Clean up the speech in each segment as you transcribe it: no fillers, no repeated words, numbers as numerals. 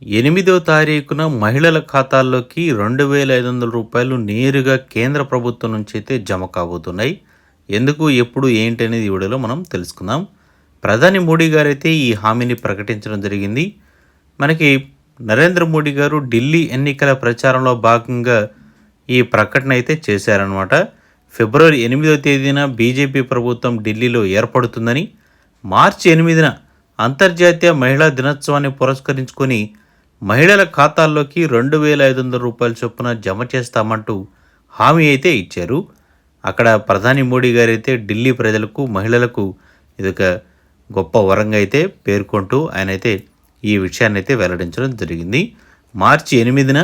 8వ తారీఖున మహిళల ఖాతాల్లోకి రూ. 2,500 నేరుగా కేంద్ర ప్రభుత్వం నుంచి అయితే జమ కాబోతున్నాయి. ఎందుకు, ఎప్పుడు, ఏంటి అనేది ఈ వీడియోలో మనం తెలుసుకుందాం. ప్రధాని మోడీ గారైతే ఈ హామీని ప్రకటించడం జరిగింది. మనకి నరేంద్ర మోడీ గారు ఢిల్లీ ఎన్నికల ప్రచారంలో భాగంగా ఈ ప్రకటన అయితే చేశారనమాట. ఫిబ్రవరి 8వ తేదీన బీజేపీ ప్రభుత్వం ఢిల్లీలో ఏర్పడుతుందని, మార్చి 8న అంతర్జాతీయ మహిళా దినోత్సవాన్ని పురస్కరించుకొని మహిళల ఖాతాల్లోకి రూ. 2,500 చొప్పున జమ చేస్తామంటూ హామీ అయితే ఇచ్చారు. అక్కడ ప్రధాని మోడీ గారైతే ఢిల్లీ ప్రజలకు, మహిళలకు ఇదొక గొప్ప వరంగా అయితే పేర్కొంటూ ఆయనైతే ఈ విషయాన్ని అయితే వెల్లడించడం జరిగింది. మార్చి 8న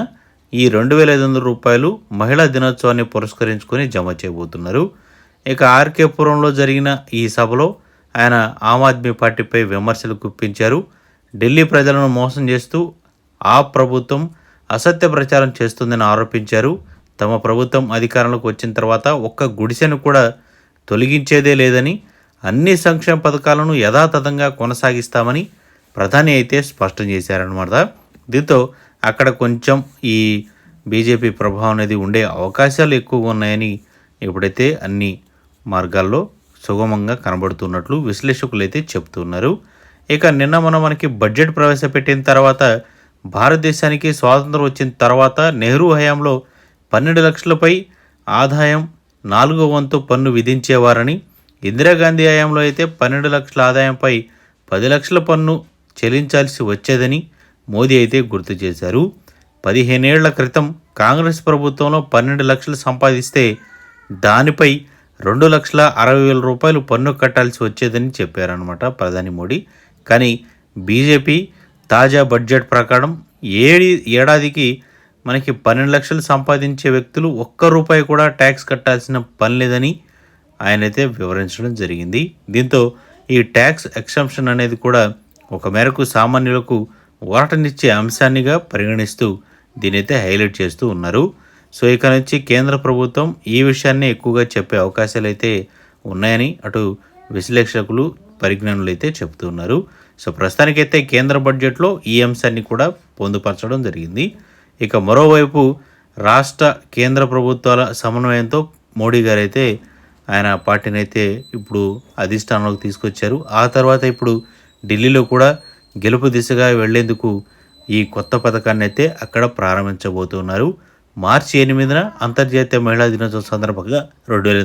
ఈ రూ. 2,500 మహిళా దినోత్సవాన్ని పురస్కరించుకొని జమ చేయబోతున్నారు. ఇక ఆర్కే పురంలో జరిగిన ఈ సభలో ఆయన ఆమ్ ఆద్మీ పార్టీపై విమర్శలు గుప్పించారు. ఢిల్లీ ప్రజలను మోసం చేస్తూ ఆ ప్రభుత్వం అసత్య ప్రచారం చేస్తుందని ఆరోపించారు. తమ ప్రభుత్వం అధికారంలోకి వచ్చిన తర్వాత ఒక్క గుడిసెను కూడా తొలగించేదే లేదని, అన్ని సంక్షేమ పథకాలను యథాతథంగా కొనసాగిస్తామని ప్రధాని అయితే స్పష్టం చేశారనమాట. దీంతో అక్కడ కొంచెం ఈ బీజేపీ ప్రభావం అనేది ఉండే అవకాశాలు ఎక్కువగా ఉన్నాయని ఇప్పుడైతే అన్ని మార్గాల్లో సుగమంగా కనబడుతున్నట్లు విశ్లేషకులు అయితే చెప్తున్నారు. ఇక నిన్న మనకి బడ్జెట్ ప్రవేశపెట్టిన తర్వాత, భారతదేశానికి స్వాతంత్రం వచ్చిన తర్వాత నెహ్రూ హయాంలో 12 లక్షలపై ఆదాయం 4వ వంతు పన్ను విధించేవారని, ఇందిరాగాంధీ హయాంలో అయితే 12 లక్షల ఆదాయంపై 10 లక్షల పన్ను చెల్లించాల్సి వచ్చేదని మోదీ అయితే గుర్తు చేశారు. 15 ఏళ్ల క్రితం కాంగ్రెస్ ప్రభుత్వంలో 12 లక్షలు సంపాదిస్తే దానిపై రూ. 2,60,000 పన్ను కట్టాల్సి వచ్చేదని చెప్పారనమాట ప్రధాని మోడీ. కానీ బీజేపీ తాజా బడ్జెట్ ప్రకారం ఏడాదికి మనకి 12 లక్షలు సంపాదించే వ్యక్తులు ₹1 కూడా ట్యాక్స్ కట్టాల్సిన పని లేదని ఆయనైతే వివరించడం జరిగింది. దీంతో ఈ ట్యాక్స్ ఎక్సెంప్షన్ అనేది కూడా ఒక మేరకు సామాన్యులకు ఊరటనిచ్చే అంశాన్నిగా పరిగణిస్తూ దీనైతే హైలైట్ చేస్తూ ఉన్నారు. సో ఇక నుంచి కేంద్ర ప్రభుత్వం ఈ విషయాన్ని ఎక్కువగా చెప్పే అవకాశాలు అయితే ఉన్నాయని అటు విశ్లేషకులు, పరిజ్ఞానులు అయితే చెప్తున్నారు. సో ప్రస్తుతానికైతే కేంద్ర బడ్జెట్లో ఈ అంశాన్ని కూడా పొందుపరచడం జరిగింది. ఇక మరోవైపు రాష్ట్ర, కేంద్ర ప్రభుత్వాల సమన్వయంతో మోడీ గారైతే ఆయన పార్టీని అయితే ఇప్పుడు అధిష్టానంలోకి తీసుకొచ్చారు. ఆ తర్వాత ఇప్పుడు ఢిల్లీలో కూడా గెలుపు దిశగా వెళ్లేందుకు ఈ కొత్త పథకాన్ని అయితే అక్కడ ప్రారంభించబోతున్నారు. మార్చి 8న అంతర్జాతీయ మహిళా దినోత్సవం సందర్భంగా 2,500